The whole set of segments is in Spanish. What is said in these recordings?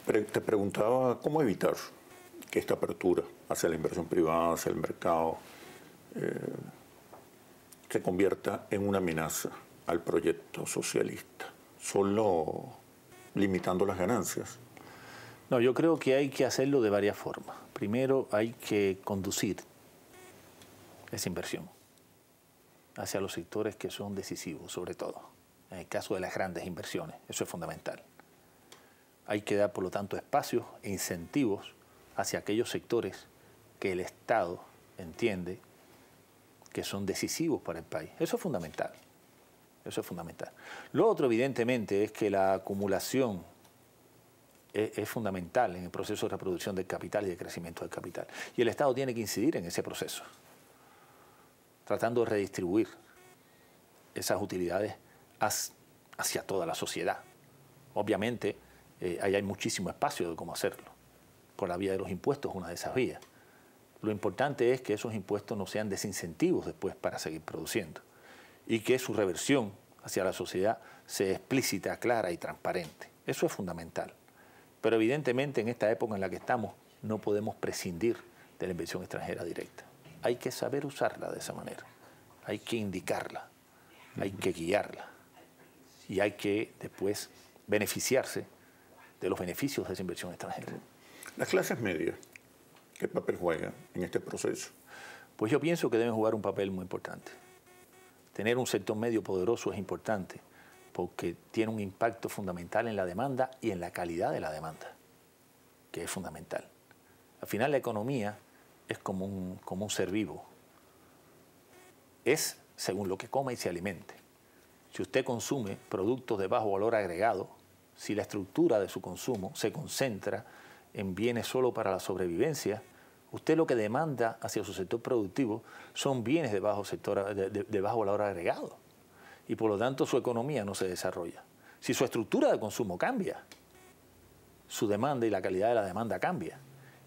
Te preguntaba cómo evitar que esta apertura hacia la inversión privada, hacia el mercado, se convierta en una amenaza al proyecto socialista, solo limitando las ganancias. No, yo creo que hay que hacerlo de varias formas. Primero, hay que conducir esa inversión hacia los sectores que son decisivos, sobre todo en el caso de las grandes inversiones. Eso es fundamental. Hay que dar, por lo tanto, espacios e incentivos hacia aquellos sectores que el Estado entiende que son decisivos para el país. Eso es fundamental. Eso es fundamental. Lo otro, evidentemente, es que la acumulación es fundamental en el proceso de reproducción del capital y de crecimiento del capital. Y el Estado tiene que incidir en ese proceso, tratando de redistribuir esas utilidades hacia toda la sociedad. Obviamente, ahí hay muchísimo espacio de cómo hacerlo. Por la vía de los impuestos, una de esas vías. Lo importante es que esos impuestos no sean desincentivos después para seguir produciendo y que su reversión hacia la sociedad sea explícita, clara y transparente. Eso es fundamental. Pero evidentemente en esta época en la que estamos no podemos prescindir de la inversión extranjera directa. Hay que saber usarla de esa manera. Hay que indicarla, hay que guiarla y hay que después beneficiarse de los beneficios de esa inversión extranjera. Las clases medias, ¿qué papel juegan en este proceso? Pues yo pienso que deben jugar un papel muy importante. Tener un sector medio poderoso es importante porque tiene un impacto fundamental en la demanda y en la calidad de la demanda, que es fundamental. Al final la economía es como un ser vivo. Es según lo que coma y se alimente. Si usted consume productos de bajo valor agregado, si la estructura de su consumo se concentra en bienes solo para la sobrevivencia, usted lo que demanda hacia su sector productivo son bienes de bajo valor agregado. Y por lo tanto su economía no se desarrolla. Si su estructura de consumo cambia, su demanda y la calidad de la demanda cambia.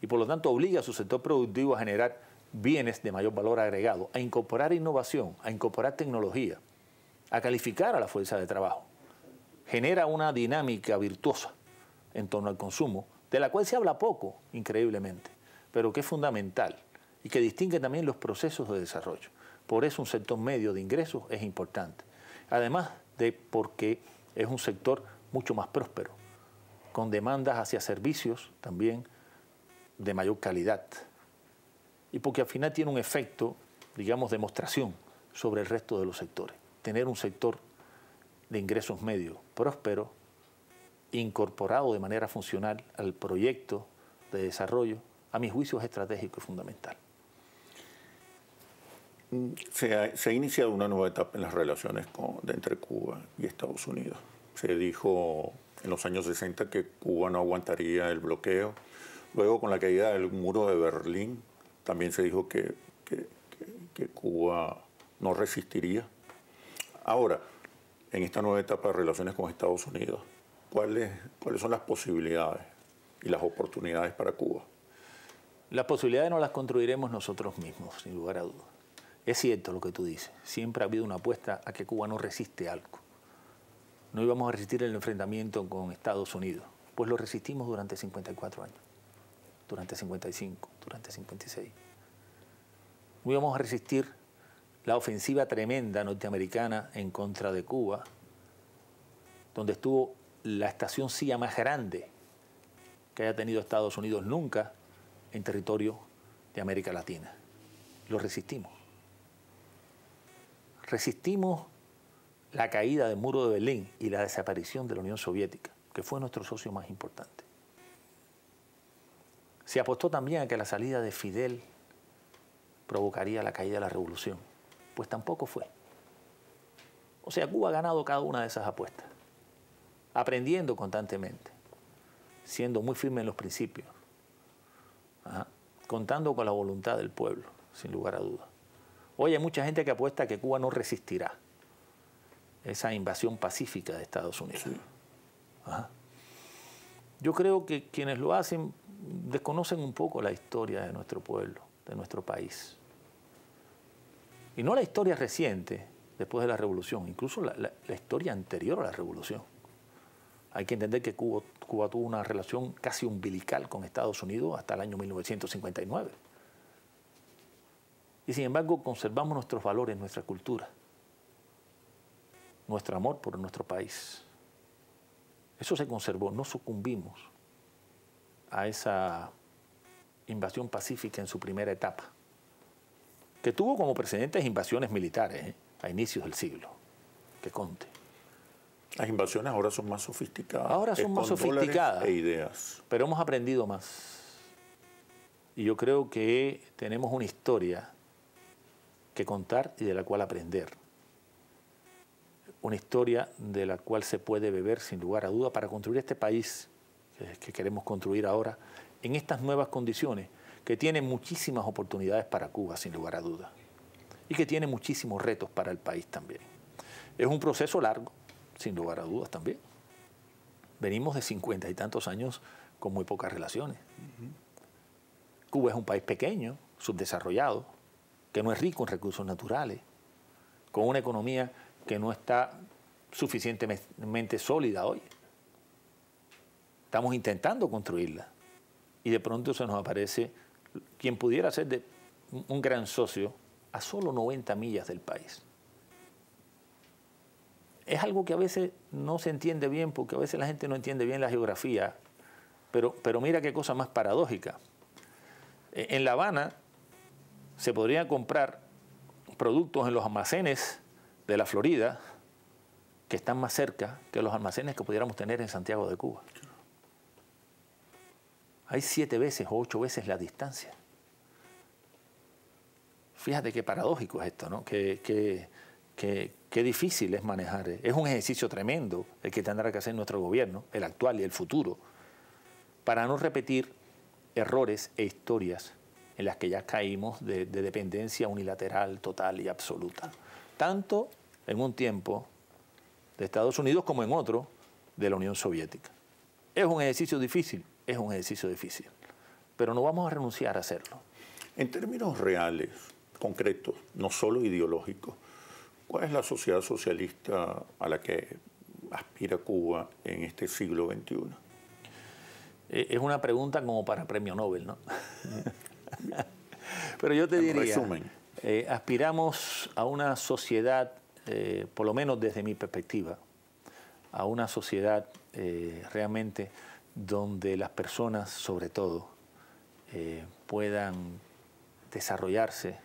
Y por lo tanto obliga a su sector productivo a generar bienes de mayor valor agregado, a incorporar innovación, a incorporar tecnología, a calificar a la fuerza de trabajo. Genera una dinámica virtuosa en torno al consumo, de la cual se habla poco, increíblemente, pero que es fundamental y que distingue también los procesos de desarrollo. Por eso un sector medio de ingresos es importante. Además de porque es un sector mucho más próspero, con demandas hacia servicios también de mayor calidad. Y porque al final tiene un efecto, digamos, demostración sobre el resto de los sectores. Tener un sector de ingresos medios próspero, incorporado de manera funcional al proyecto de desarrollo, a mi juicio es estratégico y fundamental. Se ha iniciado una nueva etapa en las relaciones entre Cuba y Estados Unidos. Se dijo en los años 60 que Cuba no aguantaría el bloqueo. Luego, con la caída del muro de Berlín, también se dijo que Cuba no resistiría. Ahora, en esta nueva etapa de relaciones con Estados Unidos, ¿cuáles son las posibilidades y las oportunidades para Cuba? Las posibilidades no las construiremos nosotros mismos, sin lugar a dudas. Es cierto lo que tú dices. Siempre ha habido una apuesta a que Cuba no resiste algo. No íbamos a resistir el enfrentamiento con Estados Unidos. Pues lo resistimos durante 54 años, durante 55, durante 56. No íbamos a resistir la ofensiva tremenda norteamericana en contra de Cuba, donde estuvo la estación CIA más grande que haya tenido Estados Unidos nunca en territorio de América Latina. Lo resistimos. Resistimos la caída del muro de Berlín y la desaparición de la Unión Soviética, que fue nuestro socio más importante. Se apostó también a que la salida de Fidel provocaría la caída de la revolución. Pues tampoco fue. O sea, Cuba ha ganado cada una de esas apuestas, aprendiendo constantemente, siendo muy firme en los principios, contando con la voluntad del pueblo, sin lugar a dudas. Hoy hay mucha gente que apuesta a que Cuba no resistirá esa invasión pacífica de Estados Unidos. Sí. Yo creo que quienes lo hacen desconocen un poco la historia de nuestro pueblo, de nuestro país. Y no la historia reciente, después de la revolución, incluso la historia anterior a la revolución. Hay que entender que Cuba tuvo una relación casi umbilical con Estados Unidos hasta el año 1959. Y sin embargo conservamos nuestros valores, nuestra cultura, nuestro amor por nuestro país. Eso se conservó, no sucumbimos a esa invasión pacífica en su primera etapa, que tuvo como precedentes invasiones militares a inicios del siglo, que conte. Las invasiones ahora son más sofisticadas. Ahora son más sofisticadas e ideas. Pero hemos aprendido más. Y yo creo que tenemos una historia que contar y de la cual aprender. Una historia de la cual se puede beber sin lugar a duda para construir este país que queremos construir ahora en estas nuevas condiciones, que tiene muchísimas oportunidades para Cuba, sin lugar a duda, y que tiene muchísimos retos para el país también. Es un proceso largo, sin lugar a dudas también. Venimos de 50 y tantos años con muy pocas relaciones. Cuba es un país pequeño, subdesarrollado, que no es rico en recursos naturales, con una economía que no está suficientemente sólida hoy. Estamos intentando construirla y de pronto se nos aparece quien pudiera ser un gran socio a solo 90 millas del país. Es algo que a veces no se entiende bien, porque a veces la gente no entiende bien la geografía, pero mira qué cosa más paradójica. En La Habana se podrían comprar productos en los almacenes de la Florida que están más cerca que los almacenes que pudiéramos tener en Santiago de Cuba. Hay 7 veces o 8 veces la distancia. Fíjate qué paradójico es esto, ¿no? Qué difícil es manejar. Es un ejercicio tremendo el que tendrá que hacer nuestro gobierno, el actual y el futuro, para no repetir errores e historias en las que ya caímos de dependencia unilateral, total y absoluta. Tanto en un tiempo de Estados Unidos como en otro de la Unión Soviética. Es un ejercicio difícil, pero no vamos a renunciar a hacerlo. En términos reales, concretos, no solo ideológicos, ¿cuál es la sociedad socialista a la que aspira Cuba en este siglo XXI? Es una pregunta como para premio Nobel, ¿no? Pero yo te diría, resumen, aspiramos a una sociedad, por lo menos desde mi perspectiva, a una sociedad realmente donde las personas, sobre todo, puedan desarrollarse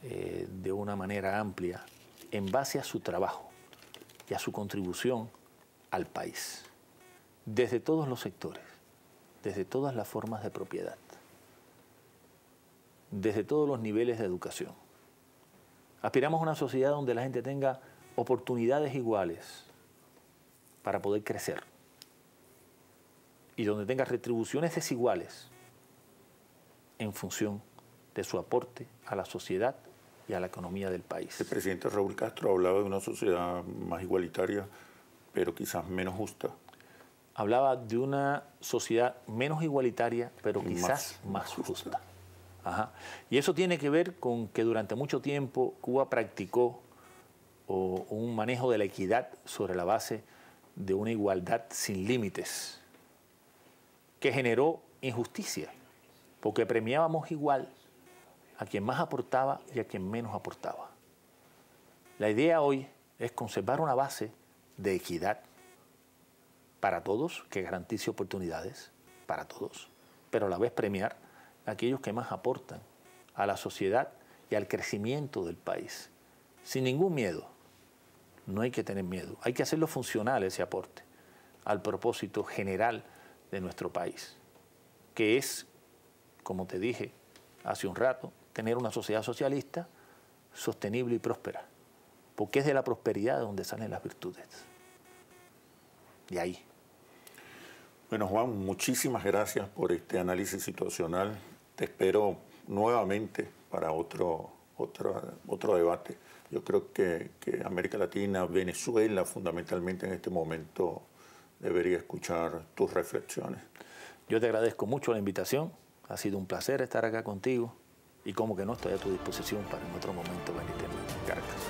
de una manera amplia en base a su trabajo y a su contribución al país, desde todos los sectores, desde todas las formas de propiedad, desde todos los niveles de educación. Aspiramos a una sociedad donde la gente tenga oportunidades iguales para poder crecer y donde tenga retribuciones desiguales en función de su aporte a la sociedad y a la economía del país. El presidente Raúl Castro hablaba de una sociedad más igualitaria, pero quizás menos justa. Hablaba de una sociedad menos igualitaria, pero quizás más justa. Ajá. Y eso tiene que ver con que durante mucho tiempo Cuba practicó un manejo de la equidad sobre la base de una igualdad sin límites, que generó injusticia, porque premiábamos igual a quien más aportaba y a quien menos aportaba. La idea hoy es conservar una base de equidad para todos, que garantice oportunidades para todos, pero a la vez premiar a aquellos que más aportan a la sociedad y al crecimiento del país, sin ningún miedo. No hay que tener miedo, hay que hacerlo funcional ese aporte al propósito general de nuestro país, que es, como te dije hace un rato, tener una sociedad socialista sostenible y próspera, porque es de la prosperidad de donde salen las virtudes. De ahí. Bueno, Juan, muchísimas gracias por este análisis situacional. Te espero nuevamente para otro debate. Yo creo que América Latina, Venezuela fundamentalmente en este momento, debería escuchar tus reflexiones. Yo te agradezco mucho la invitación. Ha sido un placer estar acá contigo y como que no estoy a tu disposición para en otro momento venirte a Caracas.